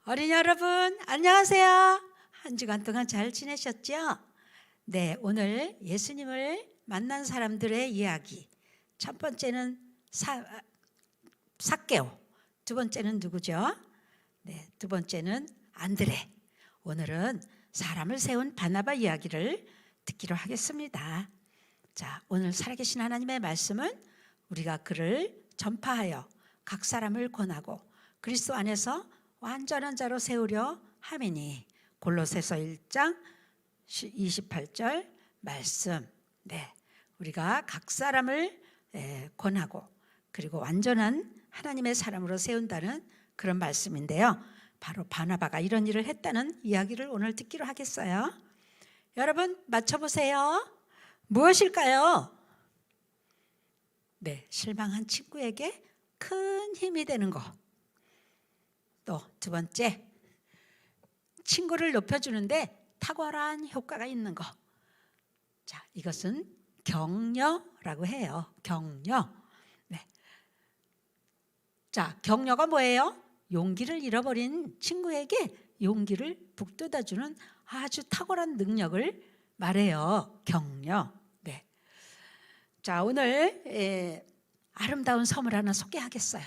어린이 여러분, 안녕하세요. 한 주간 동안 잘 지내셨죠? 네, 오늘 예수님을 만난 사람들의 이야기. 첫 번째는 삭개오, 두 번째는 누구죠? 네, 두 번째는 안드레. 오늘은 사람을 세운 바나바 이야기를 듣기로 하겠습니다. 자, 오늘 살아계신 하나님의 말씀은 우리가 그를 전파하여 각 사람을 권하고 그리스도 안에서 완전한 자로 세우려 함이니. 골로새서 1장 28절 말씀. 네, 우리가 각 사람을 권하고 그리고 완전한 하나님의 사람으로 세운다는 그런 말씀인데요. 바로 바나바가 이런 일을 했다는 이야기를 오늘 듣기로 하겠어요. 여러분 맞춰보세요. 무엇일까요? 네, 실망한 친구에게 큰 힘이 되는 거. 또 두 번째, 친구를 높여주는데 탁월한 효과가 있는 거. 자, 이것은 격려라고 해요. 격려. 네. 자, 격려가 뭐예요? 용기를 잃어버린 친구에게 용기를 북돋아주는 아주 탁월한 능력을 말해요. 격려. 네. 자, 오늘 아름다운 섬을 하나 소개하겠어요.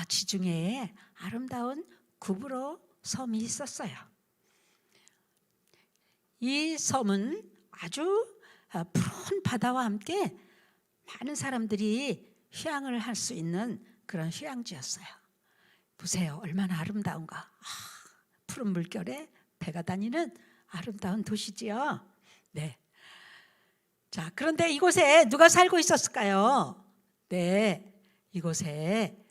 지중해에 아름다운 구브로 섬이 있었어요. 이 섬은 아주 푸른 바다와 함께 많은 사람들이 휴양을 할 수 있는 그런 휴양지였어요. 보세요, 얼마나 아름다운가. 푸른 물결에 배가 다니는 아름다운 도시지요. 네. 자, 그런데 이곳에 누가 살고 있었을까요? 네, 이곳에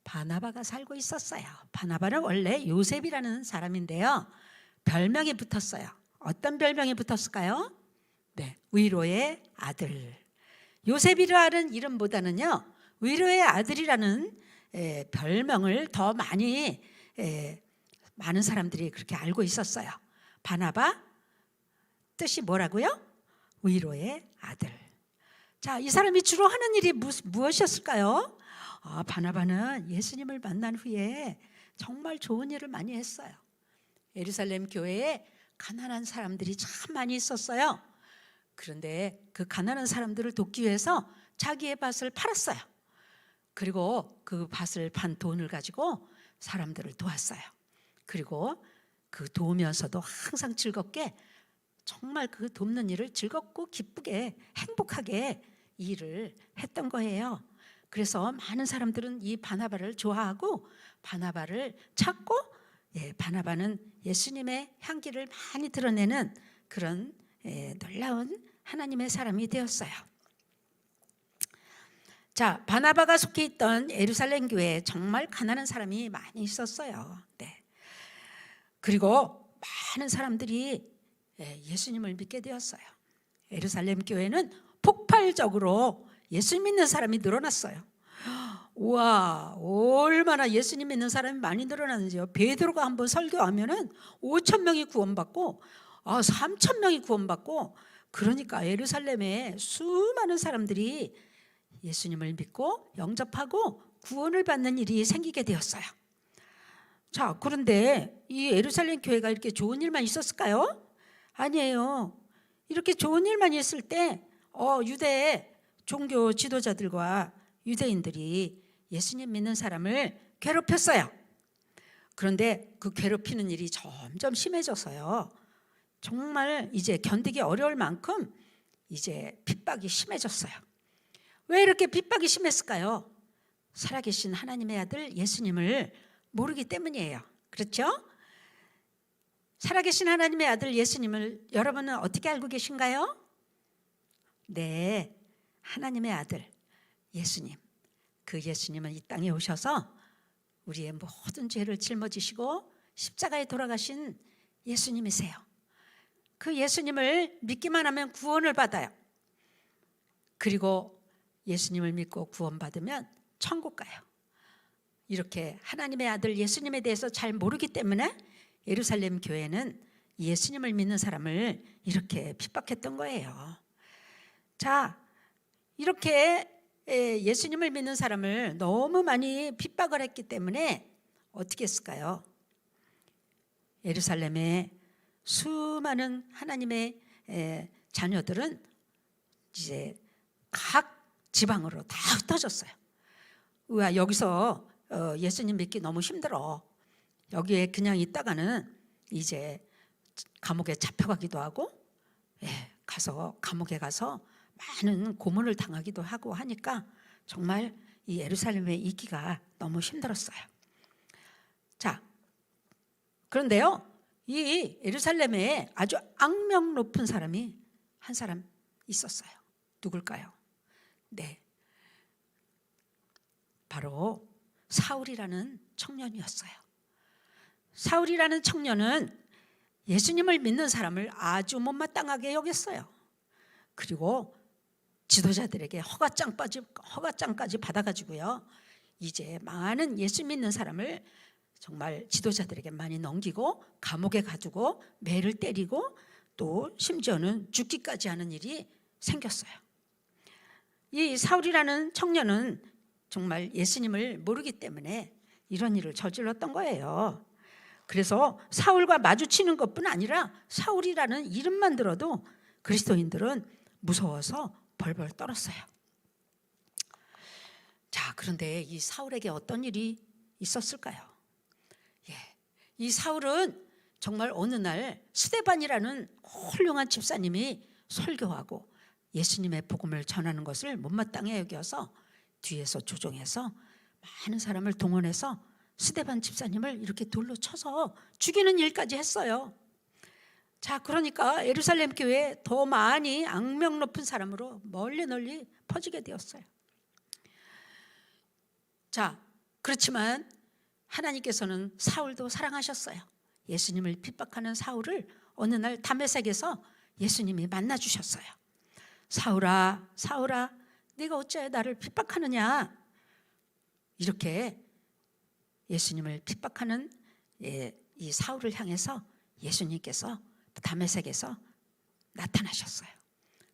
바나바가 살고 있었어요. 바나바는 원래 요셉이라는 사람인데요. 별명이 붙었어요. 어떤 별명이 붙었을까요? 네, 위로의 아들. 요셉이라는 이름보다는요, 위로의 아들이라는 별명을 더 많이 많은 사람들이 그렇게 알고 있었어요. 바나바 뜻이 뭐라고요? 위로의 아들. 자, 이 사람이 주로 하는 일이 무엇이었을까요? 바나바는 예수님을 만난 후에 정말 좋은 일을 많이 했어요. 예루살렘 교회에 가난한 사람들이 참 많이 있었어요. 그런데 그 가난한 사람들을 돕기 위해서 자기의 밭을 팔았어요. 그리고 그 밭을 판 돈을 가지고 사람들을 도왔어요. 그리고 그 도우면서도 항상 즐겁게, 정말 그 돕는 일을 즐겁고 기쁘게 행복하게 일을 했던 거예요. 그래서 많은 사람들은 이 바나바를 좋아하고 바나바를 찾고, 바나바는 예수님의 향기를 많이 드러내는 그런 놀라운 하나님의 사람이 되었어요. 자, 바나바가 속해 있던 예루살렘 교회에 정말 가난한 사람이 많이 있었어요. 네. 그리고 많은 사람들이 예수님을 믿게 되었어요. 예루살렘 교회는 폭발적으로 예수 믿는 사람이 늘어났어요. 우와, 얼마나 예수님 믿는 사람이 많이 늘어났는지요. 베드로가 한번 설교하면은 5,000명이 구원받고 3,000명이 구원받고, 그러니까 예루살렘에 수많은 사람들이 예수님을 믿고 영접하고 구원을 받는 일이 생기게 되었어요. 자, 그런데 이 예루살렘 교회가 이렇게 좋은 일만 있었을까요? 아니에요. 이렇게 좋은 일만 있을 때 유대 종교 지도자들과 유대인들이 예수님 믿는 사람을 괴롭혔어요. 그런데 그 괴롭히는 일이 점점 심해져서요, 정말 이제 견디기 어려울 만큼 이제 핍박이 심해졌어요. 왜 이렇게 핍박이 심했을까요? 살아계신 하나님의 아들 예수님을 모르기 때문이에요. 그렇죠? 살아계신 하나님의 아들 예수님을 여러분은 어떻게 알고 계신가요? 네, 하나님의 아들 예수님. 그 예수님은 이 땅에 오셔서 우리의 모든 죄를 짊어지시고 십자가에 돌아가신 예수님이세요. 그 예수님을 믿기만 하면 구원을 받아요. 그리고 예수님을 믿고 구원받으면 천국 가요. 이렇게 하나님의 아들 예수님에 대해서 잘 모르기 때문에 예루살렘 교회는 예수님을 믿는 사람을 이렇게 핍박했던 거예요. 자, 이렇게 예수님을 믿는 사람을 너무 많이 핍박을 했기 때문에 어떻게 했을까요? 예루살렘의 수많은 하나님의 자녀들은 이제 각 지방으로 다 흩어졌어요. 우와, 여기서 예수님 믿기 너무 힘들어. 여기에 그냥 있다가는 이제 감옥에 잡혀가기도 하고, 가서 감옥에 가서 많은 고문을 당하기도 하고 하니까 정말 이 예루살렘에 있기가 너무 힘들었어요. 자, 그런데요, 이 예루살렘에 아주 악명 높은 사람이 한 사람 있었어요. 누굴까요? 네, 바로 사울이라는 청년이었어요. 사울이라는 청년은 예수님을 믿는 사람을 아주 못마땅하게 여겼어요. 그리고 지도자들에게 허가장까지 받아가지고요, 이제 많은 예수 믿는 사람을 정말 지도자들에게 많이 넘기고 감옥에 가두고 매를 때리고 또 심지어는 죽기까지 하는 일이 생겼어요. 이 사울이라는 청년은 정말 예수님을 모르기 때문에 이런 일을 저질렀던 거예요. 그래서 사울과 마주치는 것뿐 아니라 사울이라는 이름만 들어도 그리스도인들은 무서워서 벌벌 떨었어요. 자, 그런데 이 사울에게 어떤 일이 있었을까요? 이 사울은 정말 어느 날 스데반이라는 훌륭한 집사님이 설교하고 예수님의 복음을 전하는 것을 못마땅해 여겨서 뒤에서 조종해서 많은 사람을 동원해서 스데반 집사님을 이렇게 돌로 쳐서 죽이는 일까지 했어요. 자, 그러니까 예루살렘 교회에 더 많이 악명 높은 사람으로 널리 퍼지게 되었어요. 자, 그렇지만 하나님께서는 사울도 사랑하셨어요. 예수님을 핍박하는 사울을 어느 날 다메섹에서 예수님이 만나 주셨어요. 사울아, 사울아, 네가 어찌하여 나를 핍박하느냐? 이렇게 예수님을 핍박하는 이 사울을 향해서 예수님께서 다메섹에서 나타나셨어요.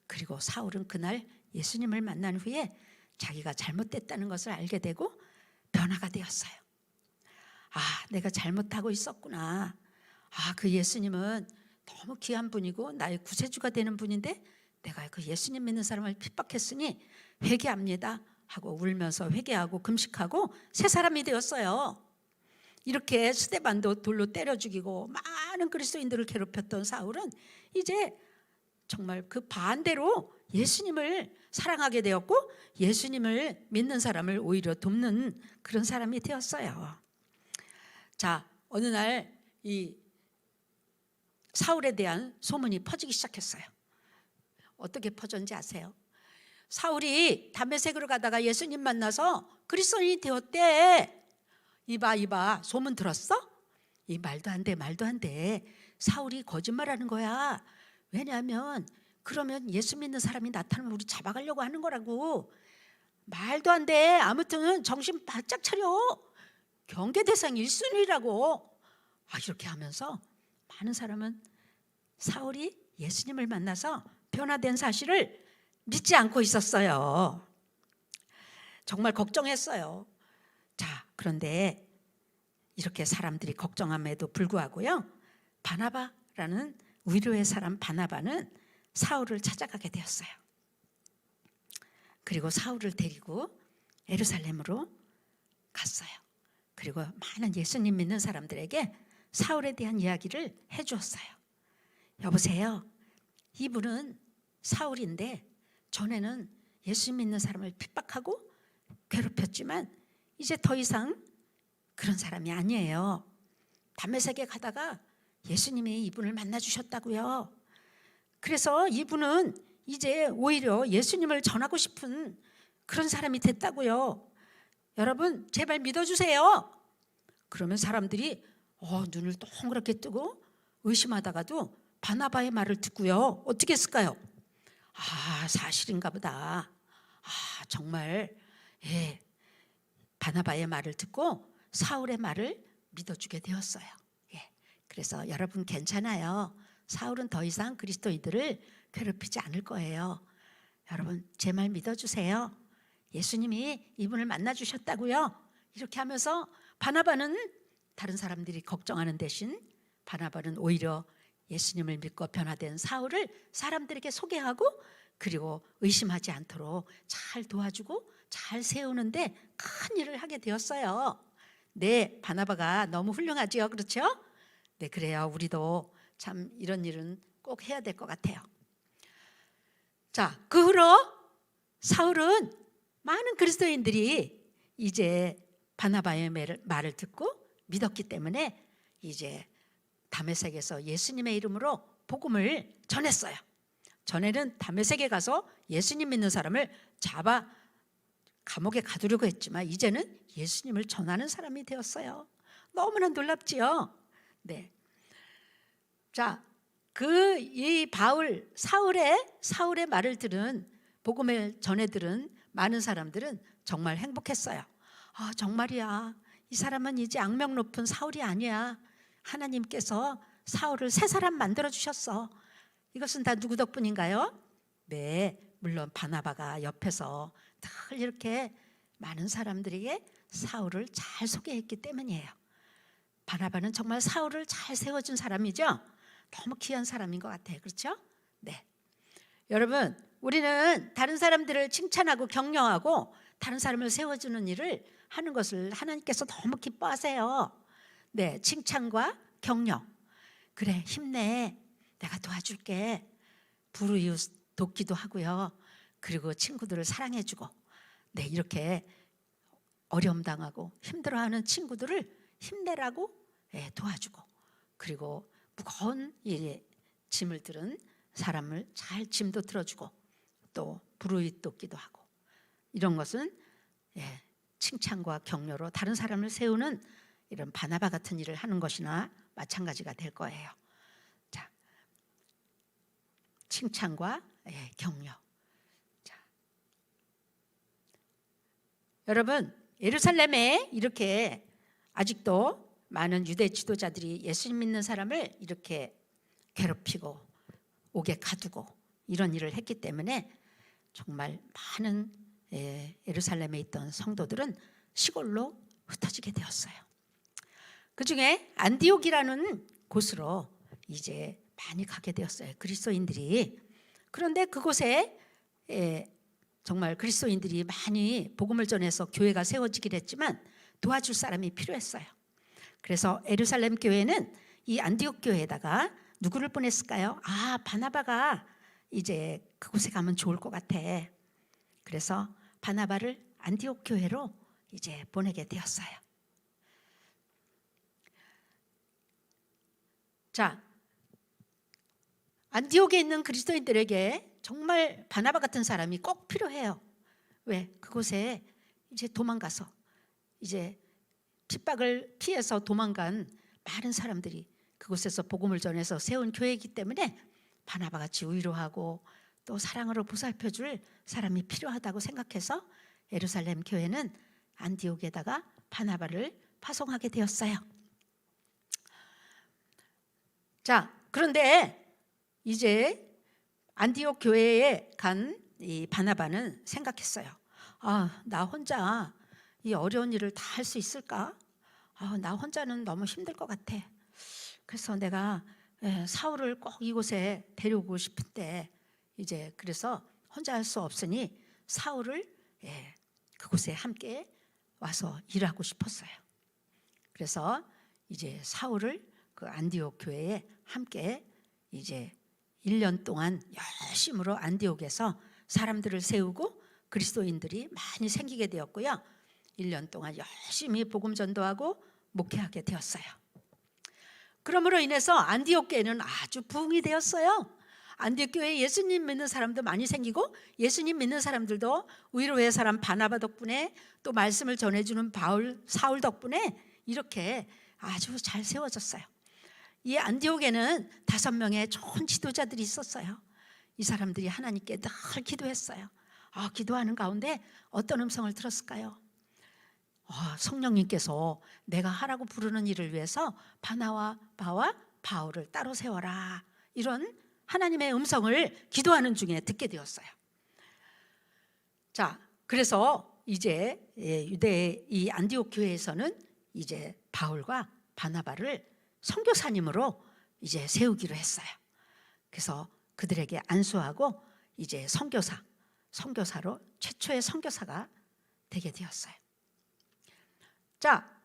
그리고 사울은 그날 예수님을 만난 후에 자기가 잘못됐다는 것을 알게 되고 변화가 되었어요. 아, 내가 잘못하고 있었구나. 아, 그 예수님은 너무 귀한 분이고 나의 구세주가 되는 분인데 내가 그 예수님 믿는 사람을 핍박했으니 회개합니다 하고 울면서 회개하고 금식하고 새 사람이 되었어요. 이렇게 스데반도 돌로 때려 죽이고 많은 그리스도인들을 괴롭혔던 사울은 이제 정말 그 반대로 예수님을 사랑하게 되었고 예수님을 믿는 사람을 오히려 돕는 그런 사람이 되었어요. 자, 어느 날 이 사울에 대한 소문이 퍼지기 시작했어요. 어떻게 퍼졌는지 아세요? 사울이 다메섹으로 가다가 예수님 만나서 그리스도인이 되었대. 이봐, 소문 들었어? 이 말도 안 돼. 사울이 거짓말하는 거야. 왜냐하면 그러면 예수 믿는 사람이 나타나면 우리 잡아가려고 하는 거라고. 말도 안 돼. 아무튼 정신 바짝 차려. 경계 대상 1순위라고. 이렇게 하면서 많은 사람은 사울이 예수님을 만나서 변화된 사실을 믿지 않고 있었어요. 정말 걱정했어요. 자, 그런데 이렇게 사람들이 걱정함에도 불구하고요, 바나바라는 위로의 사람 바나바는 사울을 찾아가게 되었어요. 그리고 사울을 데리고 예루살렘으로 갔어요. 그리고 많은 예수님 믿는 사람들에게 사울에 대한 이야기를 해주었어요. 여보세요, 이분은 사울인데 전에는 예수 믿는 사람을 핍박하고 괴롭혔지만 이제 더 이상 그런 사람이 아니에요. 다메섹에 가다가 예수님이 이분을 만나 주셨다고요. 그래서 이분은 이제 오히려 예수님을 전하고 싶은 그런 사람이 됐다고요. 여러분, 제발 믿어주세요. 그러면 사람들이 눈을 동그랗게 뜨고 의심하다가도 바나바의 말을 듣고요, 어떻게 했을까요? 사실인가 보다. 정말 바나바의 말을 듣고 사울의 말을 믿어주게 되었어요. 그래서 여러분 괜찮아요. 사울은 더 이상 그리스도인들을 괴롭히지 않을 거예요. 여러분, 제 말 믿어주세요. 예수님이 이분을 만나주셨다고요. 이렇게 하면서 바나바는 다른 사람들이 걱정하는 대신 바나바는 오히려 예수님을 믿고 변화된 사울을 사람들에게 소개하고 그리고 의심하지 않도록 잘 도와주고 잘 세우는데 큰 일을 하게 되었어요. 네, 바나바가 너무 훌륭하지요, 그렇죠? 네, 그래요. 우리도 참 이런 일은 꼭 해야 될 것 같아요. 자, 그 후로 사울은 많은 그리스도인들이 이제 바나바의 말을 듣고 믿었기 때문에 이제 다메섹에서 예수님의 이름으로 복음을 전했어요. 전에는 다메섹에 가서 예수님 믿는 사람을 잡아 감옥에 가두려고 했지만 이제는 예수님을 전하는 사람이 되었어요. 너무나 놀랍지요? 네. 자, 이 사울의 말을 들은 복음을 전해 들은 많은 사람들은 정말 행복했어요. 정말이야. 이 사람은 이제 악명 높은 사울이 아니야. 하나님께서 사울을 새 사람 만들어 주셨어. 이것은 다 누구 덕분인가요? 네, 물론 바나바가 옆에서 늘 이렇게 많은 사람들에게 사울을 잘 소개했기 때문이에요. 바나바는 정말 사울을 잘 세워준 사람이죠. 너무 귀한 사람인 것 같아요. 그렇죠? 네. 여러분, 우리는 다른 사람들을 칭찬하고 격려하고 다른 사람을 세워주는 일을 하는 것을 하나님께서 너무 기뻐하세요. 네, 칭찬과 격려. 그래, 힘내. 내가 도와줄게. 불우이웃 돕기도 하고요. 그리고 친구들을 사랑해주고, 네, 이렇게 어려움 당하고 힘들어하는 친구들을 힘내라고 도와주고, 그리고 무거운 짐을 들은 사람을 잘 짐도 들어주고, 또 불우이웃 돕기도 하고, 이런 것은 칭찬과 격려로 다른 사람을 세우는 이런 바나바 같은 일을 하는 것이나 마찬가지가 될 거예요. 자, 칭찬과 격려. 자, 여러분, 예루살렘에 이렇게 아직도 많은 유대 지도자들이 예수님 믿는 사람을 이렇게 괴롭히고 옥에 가두고 이런 일을 했기 때문에 정말 많은 예루살렘에 있던 성도들은 시골로 흩어지게 되었어요. 그 중에 안디옥이라는 곳으로 이제 많이 가게 되었어요. 그리스도인들이. 그런데 그곳에 정말 그리스도인들이 많이 복음을 전해서 교회가 세워지긴 했지만 도와줄 사람이 필요했어요. 그래서 예루살렘 교회는 이 안디옥 교회에다가 누구를 보냈을까요? 바나바가 이제 그곳에 가면 좋을 것 같아. 그래서 바나바를 안디옥 교회로 이제 보내게 되었어요. 자, 안디옥에 있는 그리스도인들에게 정말 바나바 같은 사람이 꼭 필요해요. 왜? 그곳에 이제 도망가서 이제 핍박을 피해서 도망간 많은 사람들이 그곳에서 복음을 전해서 세운 교회이기 때문에 바나바같이 위로하고 또 사랑으로 보살펴줄 사람이 필요하다고 생각해서 예루살렘 교회는 안디옥에다가 바나바를 파송하게 되었어요. 자, 그런데 이제 안디옥 교회에 간 이 바나바는 생각했어요. 나 혼자 이 어려운 일을 다 할 수 있을까? 나 혼자는 너무 힘들 것 같아. 그래서 내가 사울을 꼭 이곳에 데려오고 싶은데 이제 그래서 혼자 할 수 없으니 사울을 그곳에 함께 와서 일하고 싶었어요. 그래서 이제 사울을 그 안디옥 교회에 함께 이제 1년 동안 열심으로 안디옥에서 사람들을 세우고 그리스도인들이 많이 생기게 되었고요. 1년 동안 열심히 복음 전도하고 목회하게 되었어요. 그러므로 인해서 안디옥 교회는 아주 부흥이 되었어요. 안디옥 교회에 예수님 믿는 사람도 많이 생기고 예수님 믿는 사람들도 위로의 사람 바나바 덕분에 또 말씀을 전해주는 사울 덕분에 이렇게 아주 잘 세워졌어요. 이 안디옥에는 5명의 좋은 지도자들이 있었어요. 이 사람들이 하나님께 늘 기도했어요. 기도하는 가운데 어떤 음성을 들었을까요? 성령님께서 내가 하라고 부르는 일을 위해서 바나바와 바울을 따로 세워라. 이런 하나님의 음성을 기도하는 중에 듣게 되었어요. 자, 그래서 이제 유대의 이 안디옥 교회에서는 이제 바울과 바나바를 선교사님으로 이제 세우기로 했어요. 그래서 그들에게 안수하고 이제 선교사로 최초의 선교사가 되게 되었어요. 자,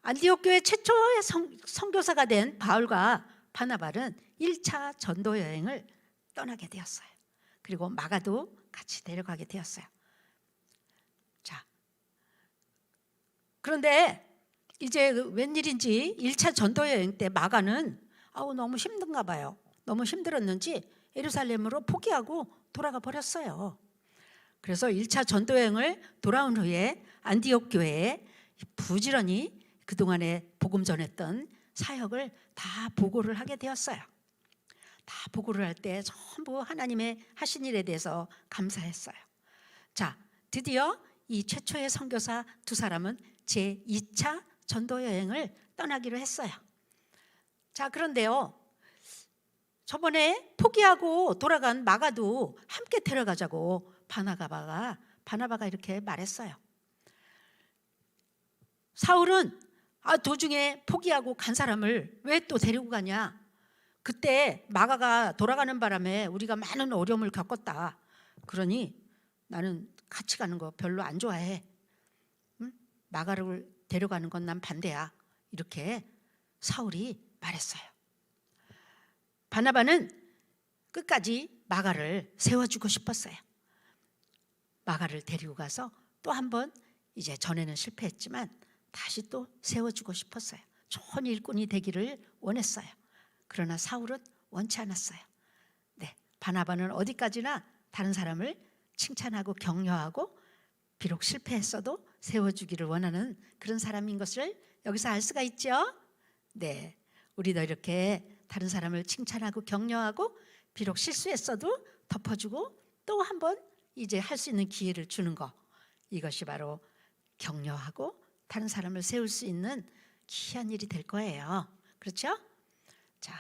안디옥 교회 최초의 선교사가 된 바울과 바나바는 1차 전도 여행을 떠나게 되었어요. 그리고 마가도 같이 데려가게 되었어요. 자, 그런데 이제 웬일인지 1차 전도 여행 때 마가는 너무 힘든가 봐요. 너무 힘들었는지 예루살렘으로 포기하고 돌아가 버렸어요. 그래서 1차 전도 여행을 돌아온 후에 안디옥 교회에 부지런히 그동안에 복음 전했던 사역을 다 보고를 하게 되었어요. 다 보고를 할 때 전부 하나님의 하신 일에 대해서 감사했어요. 자, 드디어 이 최초의 선교사 두 사람은 제2차 전도 여행을 떠나기로 했어요. 자, 그런데요, 저번에 포기하고 돌아간 마가도 함께 데려가자고 바나바가 이렇게 말했어요. 사울은 도중에 포기하고 간 사람을 왜 또 데리고 가냐? 그때 마가가 돌아가는 바람에 우리가 많은 어려움을 겪었다. 그러니 나는 같이 가는 거 별로 안 좋아해. 응? 마가를 데려가는 건 난 반대야. 이렇게 사울이 말했어요. 바나바는 끝까지 마가를 세워주고 싶었어요. 마가를 데리고 가서 또 한 번, 이제 전에는 실패했지만 다시 또 세워주고 싶었어요. 좋은 일꾼이 되기를 원했어요. 그러나 사울은 원치 않았어요. 네, 바나바는 어디까지나 다른 사람을 칭찬하고 격려하고 비록 실패했어도 세워주기를 원하는 그런 사람인 것을 여기서 알 수가 있죠. 네, 우리도 이렇게 다른 사람을 칭찬하고 격려하고 비록 실수했어도 덮어주고 또 한 번 이제 할 수 있는 기회를 주는 거, 이것이 바로 격려하고 다른 사람을 세울 수 있는 귀한 일이 될 거예요. 그렇죠? 자,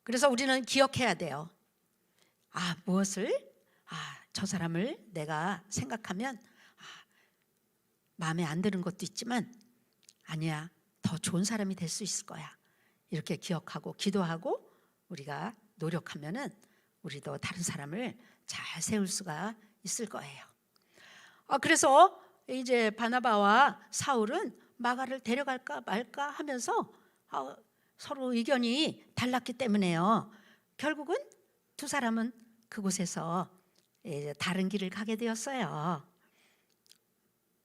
그래서 우리는 기억해야 돼요. 무엇을? 저 사람을 내가 생각하면 마음에 안 드는 것도 있지만 아니야, 더 좋은 사람이 될 수 있을 거야. 이렇게 기억하고 기도하고 우리가 노력하면은 우리도 다른 사람을 잘 세울 수가 있을 거예요. 그래서 이제 바나바와 사울은 마가를 데려갈까 말까 하면서 서로 의견이 달랐기 때문에요. 결국은 두 사람은 그곳에서 이제 다른 길을 가게 되었어요.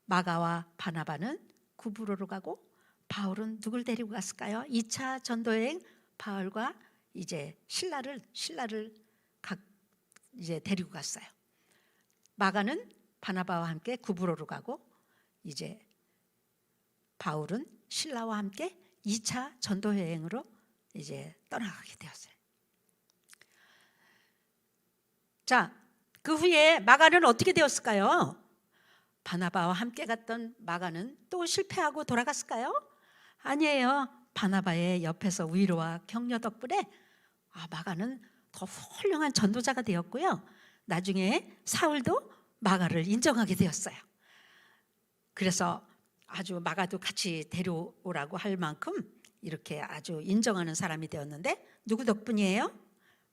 마가와 바나바는 구브로로 가고 바울은 누굴 데리고 갔을까요? 2차 전도여행 바울과 이제 신라를 이제 데리고 갔어요. 마가는 바나바와 함께 구브로로 가고 이제 바울은 신라와 함께 2차 전도 여행으로 이제 떠나가게 되었어요. 자, 그 후에 마가는 어떻게 되었을까요? 바나바와 함께 갔던 마가는 또 실패하고 돌아갔을까요? 아니에요. 바나바의 옆에서 위로와 격려 덕분에 마가는 더 훌륭한 전도자가 되었고요. 나중에 사울도 마가를 인정하게 되었어요. 그래서 아주 마가도 같이 데려오라고 할 만큼 이렇게 아주 인정하는 사람이 되었는데 누구 덕분이에요?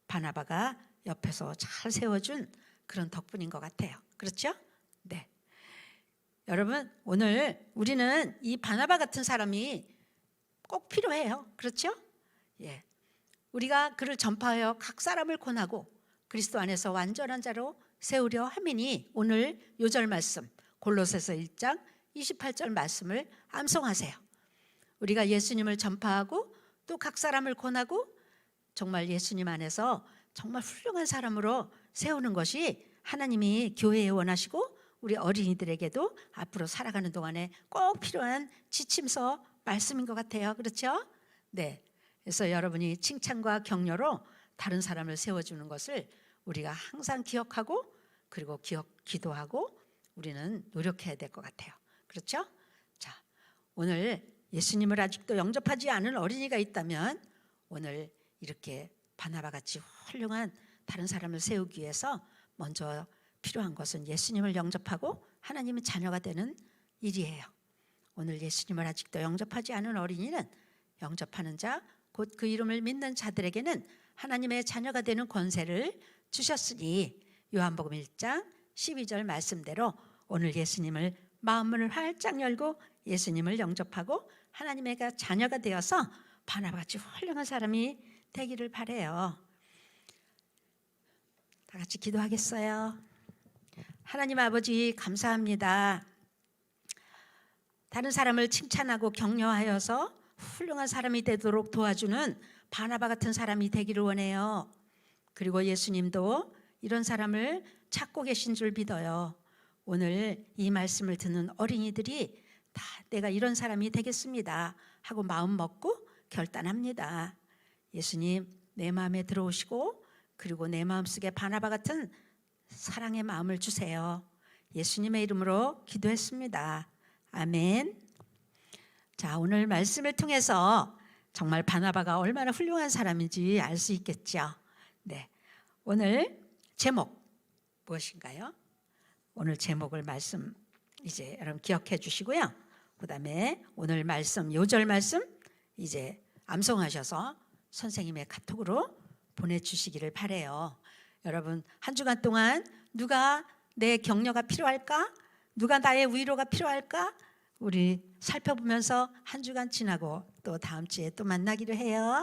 바나바가 옆에서 잘 세워준 그런 덕분인 것 같아요. 그렇죠? 네. 여러분, 오늘 우리는 이 바나바 같은 사람이 꼭 필요해요. 그렇죠? 예. 우리가 그를 전파하여 각 사람을 권하고 그리스도 안에서 완전한 자로 세우려 함이니 오늘 요절 말씀 골로새서 1장 28절 말씀을 암송하세요. 우리가 예수님을 전파하고 또 각 사람을 권하고 정말 예수님 안에서 정말 훌륭한 사람으로 세우는 것이 하나님이 교회에 원하시고 우리 어린이들에게도 앞으로 살아가는 동안에 꼭 필요한 지침서 말씀인 것 같아요. 그렇죠? 네. 그래서 여러분이 칭찬과 격려로 다른 사람을 세워주는 것을 우리가 항상 기억하고 그리고 기도하고 우리는 노력해야 될 것 같아요. 그렇죠? 자, 오늘 예수님을 아직도 영접하지 않은 어린이가 있다면 오늘 이렇게 바나바 같이 훌륭한 다른 사람을 세우기 위해서 먼저 필요한 것은 예수님을 영접하고 하나님의 자녀가 되는 일이에요. 오늘 예수님을 아직도 영접하지 않은 어린이는 영접하는 자, 곧 그 이름을 믿는 자들에게는 하나님의 자녀가 되는 권세를 주셨으니 요한복음 1장 12절 말씀대로 오늘 예수님을 마음을 활짝 열고 예수님을 영접하고 하나님의 자녀가 되어서 바나바같이 훌륭한 사람이 되기를 바라요. 다 같이 기도하겠어요. 하나님 아버지 감사합니다. 다른 사람을 칭찬하고 격려하여서 훌륭한 사람이 되도록 도와주는 바나바 같은 사람이 되기를 원해요. 그리고 예수님도 이런 사람을 찾고 계신 줄 믿어요. 오늘 이 말씀을 듣는 어린이들이 다 내가 이런 사람이 되겠습니다 하고 마음 먹고 결단합니다. 예수님 내 마음에 들어오시고 그리고 내 마음속에 바나바 같은 사랑의 마음을 주세요. 예수님의 이름으로 기도했습니다. 아멘. 자, 오늘 말씀을 통해서 정말 바나바가 얼마나 훌륭한 사람인지 알 수 있겠죠. 네, 오늘 제목 무엇인가요? 오늘 제목을 말씀 이제 여러분 기억해 주시고요. 그다음에 오늘 말씀 요절 말씀 이제 암송하셔서 선생님의 카톡으로 보내주시기를 바라요. 여러분 한 주간 동안 누가 내 격려가 필요할까? 누가 나의 위로가 필요할까? 우리 살펴보면서 한 주간 지나고 또 다음 주에 또 만나기로 해요.